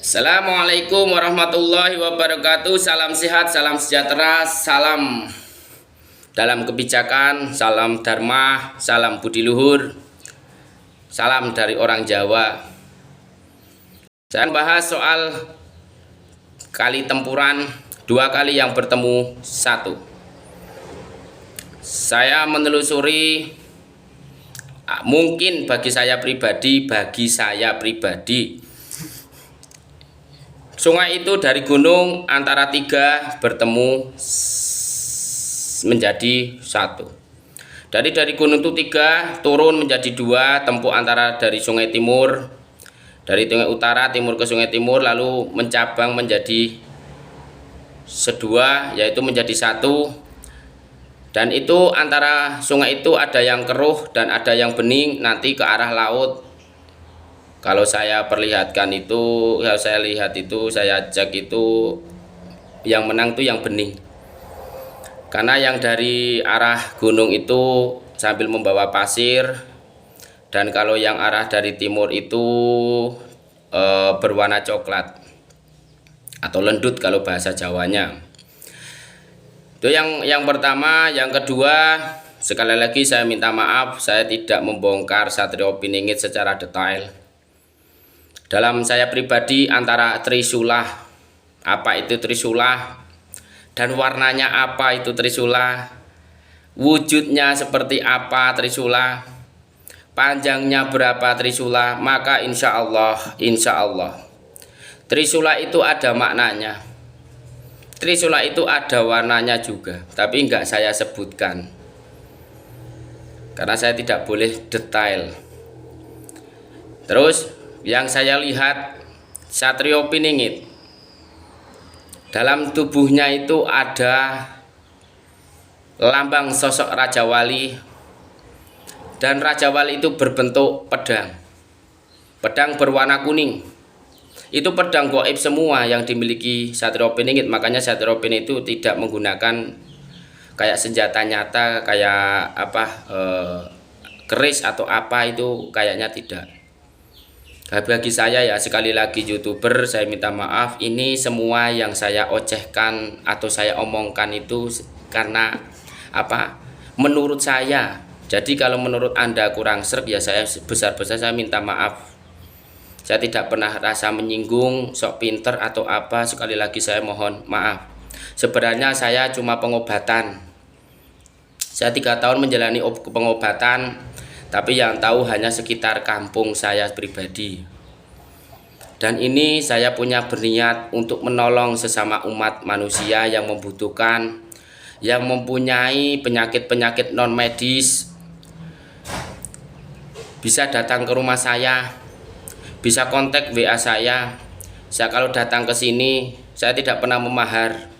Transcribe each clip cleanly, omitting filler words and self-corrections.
Assalamualaikum warahmatullahi wabarakatuh. Salam sehat, salam sejahtera, salam dalam kebijakan, salam dharma, salam budi luhur, salam dari orang Jawa. Saya bahas soal kali tempuran, dua kali yang bertemu satu. Saya menelusuri, mungkin bagi saya pribadi, sungai itu dari gunung antara tiga bertemu menjadi satu. Dari gunung itu tiga turun menjadi dua, tempuh antara dari sungai timur, dari sungai utara timur ke sungai timur, lalu mencabang menjadi sedua, yaitu menjadi satu. Dan itu antara sungai itu ada yang keruh dan ada yang bening, nanti ke arah laut. Kalau saya perlihatkan itu, kalau saya lihat itu, saya cek itu, yang menang itu yang bening. Karena yang dari arah gunung itu sambil membawa pasir, dan kalau yang arah dari timur itu berwarna coklat atau lendut kalau bahasa Jawanya. Itu yang pertama. Yang kedua, sekali lagi saya minta maaf, saya tidak membongkar Satrio Piningit secara detail. Dalam saya pribadi antara trisula, apa itu trisula, dan warnanya apa itu trisula, wujudnya seperti apa trisula, panjangnya berapa trisula, maka insya Allah trisula itu ada maknanya, trisula itu ada warnanya juga, tapi enggak saya sebutkan karena saya tidak boleh detail. Terus yang saya lihat Satrio Piningit, dalam tubuhnya itu ada lambang sosok Raja Wali, dan Raja Wali itu berbentuk pedang, pedang berwarna kuning. Itu pedang gaib semua yang dimiliki Satrio Piningit, makanya Satrio Piningit itu tidak menggunakan kayak senjata nyata, kayak keris atau apa, itu kayaknya tidak. Bagi saya ya, sekali lagi YouTuber, saya minta maaf, ini semua yang saya ocehkan atau saya omongkan itu karena menurut saya. Jadi kalau menurut Anda kurang serp, ya saya besar-besar saya minta maaf. Saya tidak pernah rasa menyinggung, sok pinter atau apa, sekali lagi saya mohon maaf. Sebenarnya saya cuma pengobatan. Saya 3 tahun menjalani pengobatan, tapi yang tahu hanya sekitar kampung saya pribadi. Dan ini saya punya berniat untuk menolong sesama umat manusia yang membutuhkan, yang mempunyai penyakit-penyakit non medis. Bisa datang ke rumah saya, bisa kontak WA saya. Saya kalau datang ke sini, saya tidak pernah memahar.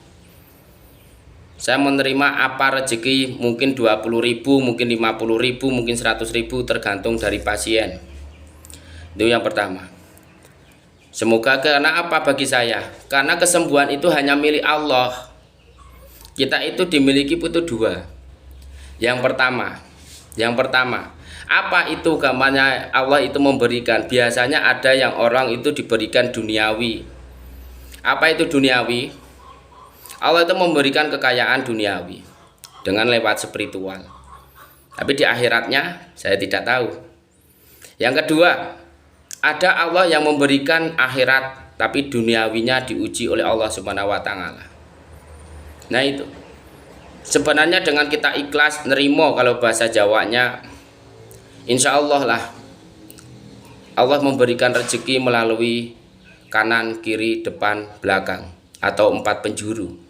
Saya menerima apa rezeki, mungkin 20.000, mungkin 50.000, mungkin 100.000, tergantung dari pasien. Itu yang pertama. Semoga, karena apa bagi saya? Karena kesembuhan itu hanya milik Allah. Kita itu dimiliki itu 2. Yang pertama, apa itu gambarnya Allah itu memberikan? Biasanya ada yang orang itu diberikan duniawi. Apa itu duniawi? Allah itu memberikan kekayaan duniawi dengan lewat spiritual. Tapi di akhiratnya saya tidak tahu. Yang kedua, ada Allah yang memberikan akhirat, tapi duniawinya diuji oleh Allah Subhanahu wa Ta'ala. Nah itu. Sebenarnya dengan kita ikhlas nerimo, kalau bahasa Jawanya, insya Allah lah Allah memberikan rezeki melalui kanan, kiri, depan, belakang, atau 4 penjuru.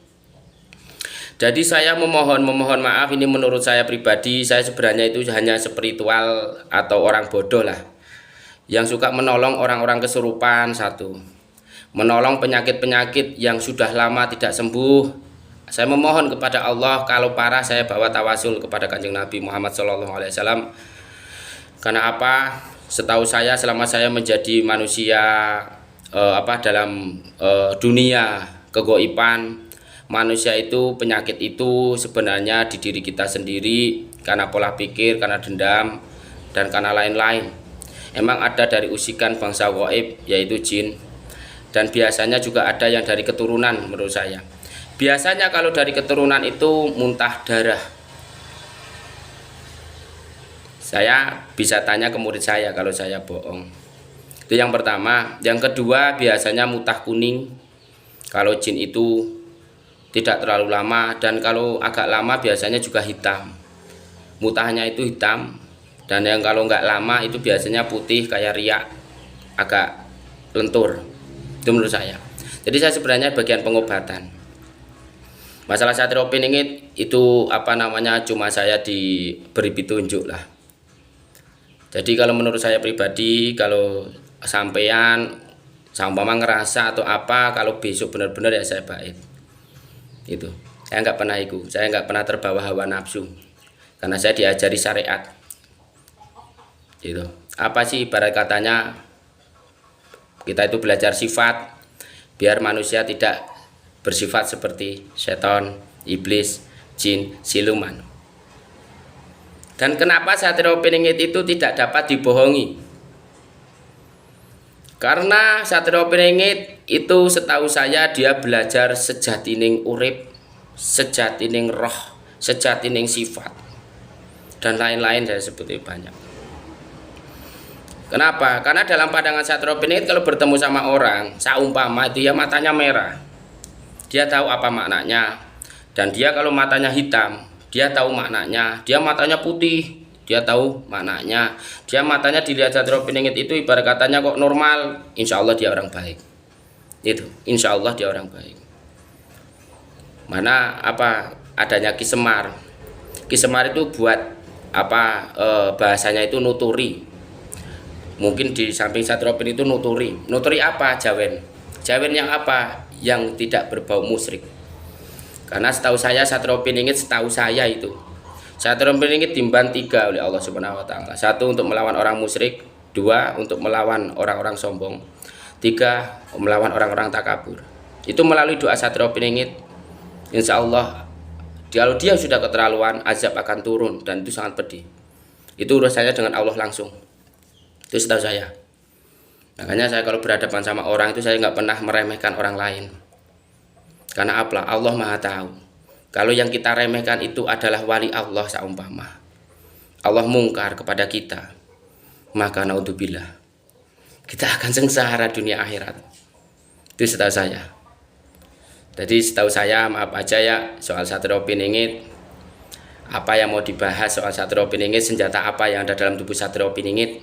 Jadi saya memohon maaf, ini menurut saya pribadi, saya sebenarnya itu hanya spiritual atau orang bodoh lah, yang suka menolong orang-orang kesurupan, satu, menolong penyakit-penyakit yang sudah lama tidak sembuh. Saya memohon kepada Allah, kalau parah saya bawa tawasul kepada Kanjeng Nabi Muhammad SAW. Karena apa? Setahu saya, selama saya menjadi manusia dalam dunia kegoiban, manusia itu, penyakit itu sebenarnya di diri kita sendiri, karena pola pikir, karena dendam, dan karena lain-lain. Emang ada dari usikan bangsa gaib, yaitu jin. dan biasanya juga ada yang dari keturunan. Menurut saya biasanya kalau dari keturunan itu muntah darah. Saya bisa tanya ke murid saya kalau saya bohong. Itu yang pertama. Yang kedua, biasanya muntah kuning kalau jin itu tidak terlalu lama, dan kalau agak lama biasanya juga hitam. Muntahnya itu hitam, dan yang kalau nggak lama itu biasanya putih kayak riak, agak lentur. Itu menurut saya. Jadi saya sebenarnya bagian pengobatan. Masalah satrio piningit itu cuma saya diberi petunjuk lah. Jadi kalau menurut saya pribadi, kalau sampean seumpama ngerasa atau apa, kalau besok benar-benar ya saya baik. Itu saya nggak pernah saya nggak pernah terbawa hawa nafsu, karena saya diajari syariat. Itu apa sih ibarat katanya, kita itu belajar sifat biar manusia tidak bersifat seperti setan, iblis, jin, siluman. Dan kenapa satrio piningit itu tidak dapat dibohongi? Karena satrio piningit itu setahu saya dia belajar sejatining urip, sejatining roh, sejatining sifat, dan lain-lain saya sebutnya banyak. Kenapa? Karena dalam pandangan satrio piningit kalau bertemu sama orang, saumpama itu ya matanya merah, dia tahu apa maknanya. Dan dia kalau matanya hitam, dia tahu maknanya. Dia matanya putih, dia tahu maknanya. Dia matanya dilihat satrio piningit itu ibarat katanya kok normal, insya Allah dia orang baik. Itu insya Allah dia orang baik. Mana adanya Ki Semar. Ki Semar itu buat bahasanya itu nuturi. Mungkin di samping satrio piningit itu nuturi. Nuturi apa? Jawen. Jawen yang apa? Yang tidak berbau musyrik. Karena setahu saya satrio piningit, setahu saya itu satrio piningit diemban 3 oleh Allah Subhanahu wa taala. 1 untuk melawan orang musyrik, 2 untuk melawan orang-orang sombong, 3 melawan orang-orang takabur. Itu melalui doa satrio piningit. Insya Allah kalau dia sudah keterlaluan, azab akan turun, dan itu sangat pedih. Itu urusannya dengan Allah langsung. Itu setahu saya. Makanya saya kalau berhadapan sama orang itu saya nggak pernah meremehkan orang lain. Karena apa? Allah Maha tahu. Kalau yang kita remehkan itu adalah wali Allah saumpama Allah mungkar kepada kita, maka naudzubillah, kita akan sengsara dunia akhirat. Itu setahu saya. Jadi setahu saya, maaf aja ya soal satrio piningit. Apa yang mau dibahas soal satrio piningit, senjata apa yang ada dalam tubuh satrio piningit?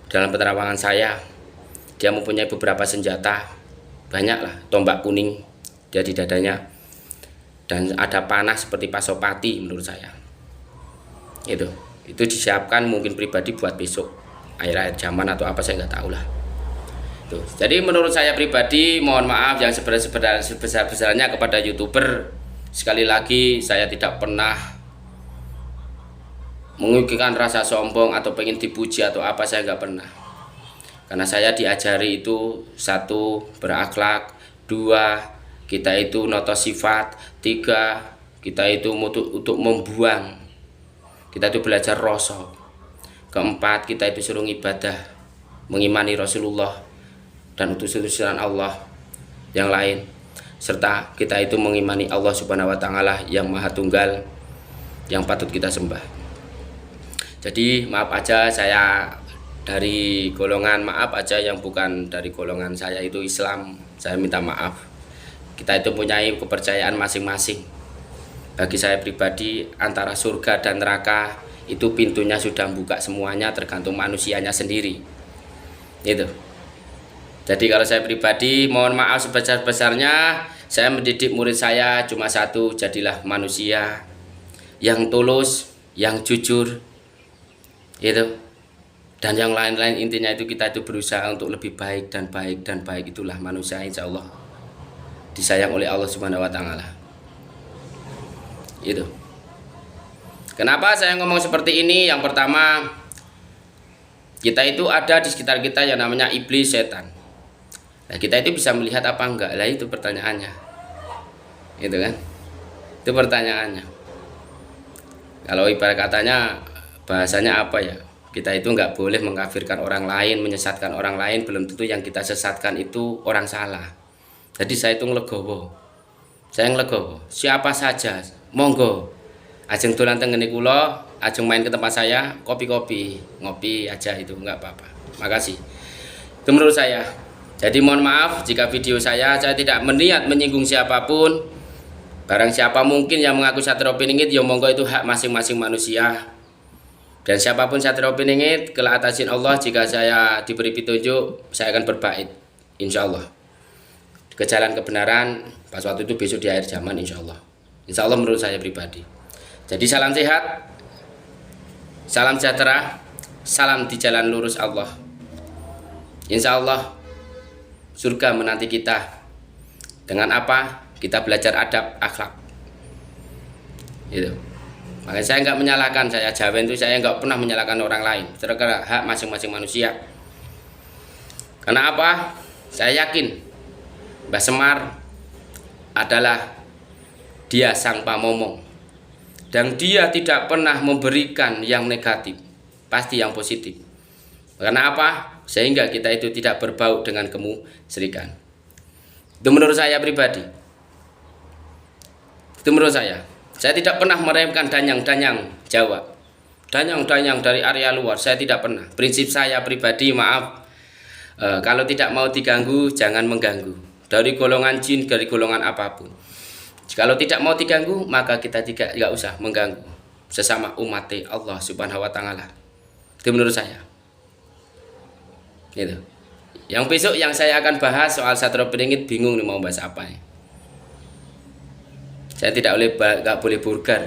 Dalam penerawangan saya, dia mempunyai beberapa senjata, banyaklah. Tombak kuning dia di dadanya, dan ada panah seperti pasopati menurut saya. Itu disiapkan mungkin pribadi buat besok akhir-akhir zaman atau apa, saya nggak tahu lah. Tuh. Jadi menurut saya pribadi, mohon maaf yang sebesar-besarnya kepada YouTuber. Sekali lagi saya tidak pernah mengugikan rasa sombong atau pengen dipuji atau apa, saya nggak pernah. Karena saya diajari itu 1 berakhlak, 2 kita itu noto sifat, 3 kita itu untuk membuang, kita itu belajar rasa, 4 kita itu suruh ibadah, mengimani Rasulullah dan utusan Allah yang lain, serta kita itu mengimani Allah Subhanahu wa taala yang Maha Tunggal, yang patut kita sembah. Jadi maaf aja saya dari golongan, maaf aja yang bukan dari golongan saya itu Islam, saya minta maaf. Kita itu punya kepercayaan masing-masing. Bagi saya pribadi, antara surga dan neraka itu pintunya sudah buka semuanya, tergantung manusianya sendiri. Itu. Jadi kalau saya pribadi, mohon maaf sebesar-besarnya, saya mendidik murid saya cuma 1, jadilah manusia yang tulus, yang jujur. Itu. Dan yang lain-lain, intinya itu kita itu berusaha untuk lebih baik dan baik dan baik. Itulah manusia, insya Allah disayang oleh Allah Subhanahu wa taala. Itu. Kenapa saya ngomong seperti ini? Yang pertama, kita itu ada di sekitar kita yang namanya iblis, setan. Nah, kita itu bisa melihat apa enggak? Lah itu pertanyaannya. Itu kan? Itu pertanyaannya. Kalau ibarat katanya bahasanya apa ya? Kita itu nggak boleh mengkafirkan orang lain, menyesatkan orang lain, belum tentu yang kita sesatkan itu orang salah. Jadi saya itu nglegowo. Saya nglegowo. Siapa saja, monggo. Ajeng dolan teng ngene kula, ajeng main ke tempat saya, kopi-kopi, ngopi aja itu nggak apa-apa. Makasih. Itu menurut saya. Jadi mohon maaf jika video saya tidak meniat menyinggung siapapun. Barang siapa mungkin yang mengaku Satrio Piningit, ya monggo itu hak masing-masing manusia. Dan siapapun Satrio Piningit, kelak atas izin Allah, jika saya diberi petunjuk, saya akan berbait, insya Allah, ke jalan kebenaran. Pas waktu itu besok di akhir zaman, insya Allah menurut saya pribadi. Jadi salam sehat, salam sejahtera, salam di jalan lurus Allah. Insya Allah surga menanti kita. Dengan apa? Kita belajar adab akhlak. Gitu. Makanya saya nggak menyalahkan, saya Jawa itu saya nggak pernah menyalahkan orang lain. Terkira hak masing-masing manusia. Karena apa? Saya yakin Mbah Semar adalah dia sang pamomong. Dan dia tidak pernah memberikan yang negatif, pasti yang positif. Karena apa? Sehingga kita itu tidak berbau dengan kemusyrikan. Itu menurut saya pribadi. Itu menurut saya. Saya tidak pernah meremehkan danyang-danyang Jawa, danyang-danyang dari area luar. Saya tidak pernah. Prinsip saya pribadi, maaf, kalau tidak mau diganggu, jangan mengganggu. Dari golongan jin, dari golongan apapun. Kalau tidak mau diganggu, maka kita tidak usah mengganggu sesama umat Allah Subhanahu Wa Taala. Itu menurut saya. Gitu. Yang besok yang saya akan bahas soal Satrio Piningit, bingung nih mau bahas apa ya. Saya nggak boleh vulgar,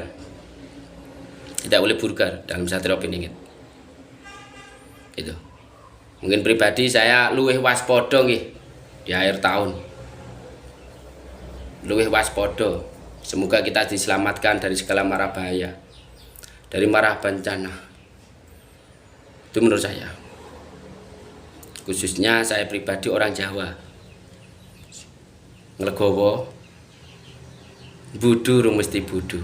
tidak boleh vulgar dalam Satrio Piningit. Itu. Mungkin pribadi saya luwih waspada nggih di akhir tahun. Luwih waspada. Semoga kita diselamatkan dari segala mara bahaya, dari mara bencana. Itu menurut saya. Khususnya saya pribadi orang Jawa. Nglegowo budu mesti budu.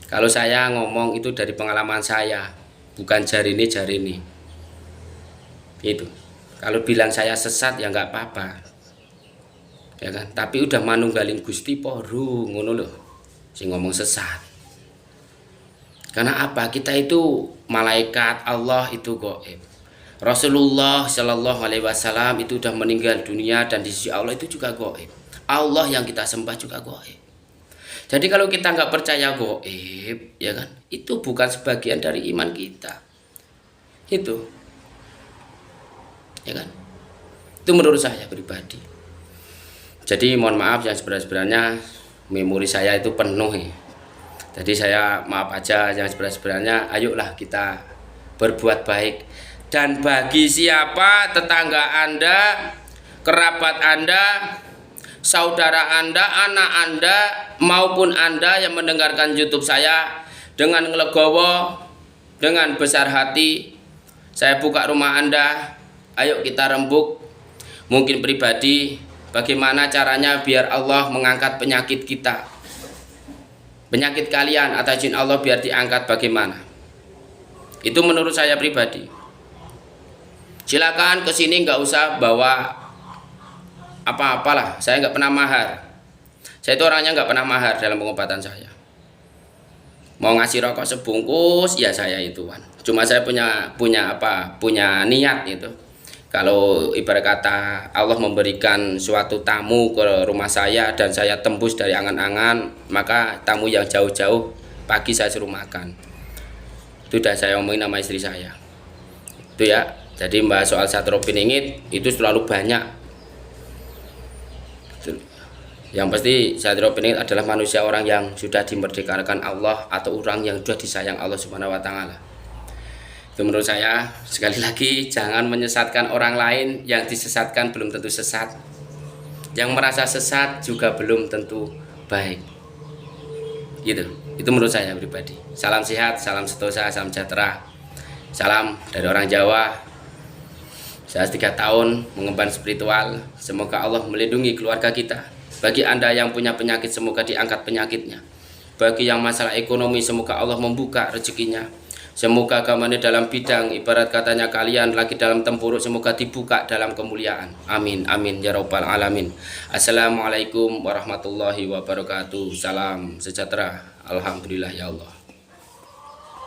Kalau saya ngomong itu dari pengalaman saya, bukan jari ini. Itu. Kalau bilang saya sesat ya nggak apa-apa, ya kan. Tapi udah manunggaling Gusti poru ngono loh, sing ngomong sesat. Karena apa? Kita itu malaikat Allah itu gaib. Rasulullah Shallallahu Alaihi Wasallam itu udah meninggal dunia dan di sisi Allah itu juga gaib. Allah yang kita sembah juga gaib. Jadi kalau kita nggak percaya gaib, ya kan, itu bukan sebagian dari iman kita. Itu, ya kan, itu menurut saya pribadi. Jadi mohon maaf yang sebenarnya memori saya itu penuh ya. Jadi saya maaf aja yang sebenarnya. Ayolah kita berbuat baik. Dan bagi siapa tetangga Anda, kerabat Anda, saudara Anda, anak Anda, maupun Anda yang mendengarkan YouTube saya, dengan ngelegowo, dengan besar hati, saya buka rumah Anda. Ayo kita rembuk. Mungkin pribadi, bagaimana caranya biar Allah mengangkat penyakit kita, penyakit kalian atas izin Allah biar diangkat bagaimana. Itu menurut saya pribadi. Silakan kesini, nggak usah bawa apa-apalah. Saya nggak pernah mahar. Saya itu orangnya nggak pernah mahar dalam pengobatan saya. Mau ngasih rokok sebungkus ya saya ituan. Cuma saya punya niat itu. Kalau ibarat kata Allah memberikan suatu tamu ke rumah saya dan saya tembus dari angan-angan, maka tamu yang jauh-jauh pagi saya suruh makan. Itu udah saya omongin sama istri saya. Itu ya. Jadi mbak soal Satrio Piningit itu selalu banyak. Yang pasti Satrio Piningit adalah manusia, orang yang sudah dimerdekakan Allah atau orang yang sudah disayang Allah Subhanahu Wa Taala. Itu menurut saya. Sekali lagi, jangan menyesatkan orang lain. Yang disesatkan belum tentu sesat. Yang merasa sesat juga belum tentu baik. Gitu. Itu menurut saya pribadi. Salam sehat, salam sentosa, salam sejahtera. Salam dari orang Jawa. Saya 3 tahun mengemban spiritual. Semoga Allah melindungi keluarga kita. Bagi Anda yang punya penyakit, semoga diangkat penyakitnya. Bagi yang masalah ekonomi, semoga Allah membuka rezekinya. Semoga agama ini dalam bidang ibarat katanya kalian lagi dalam tempuruk, semoga dibuka dalam kemuliaan. Amin amin ya rabbal alamin. Assalamualaikum warahmatullahi wabarakatuh. Salam sejahtera. Alhamdulillah ya Allah.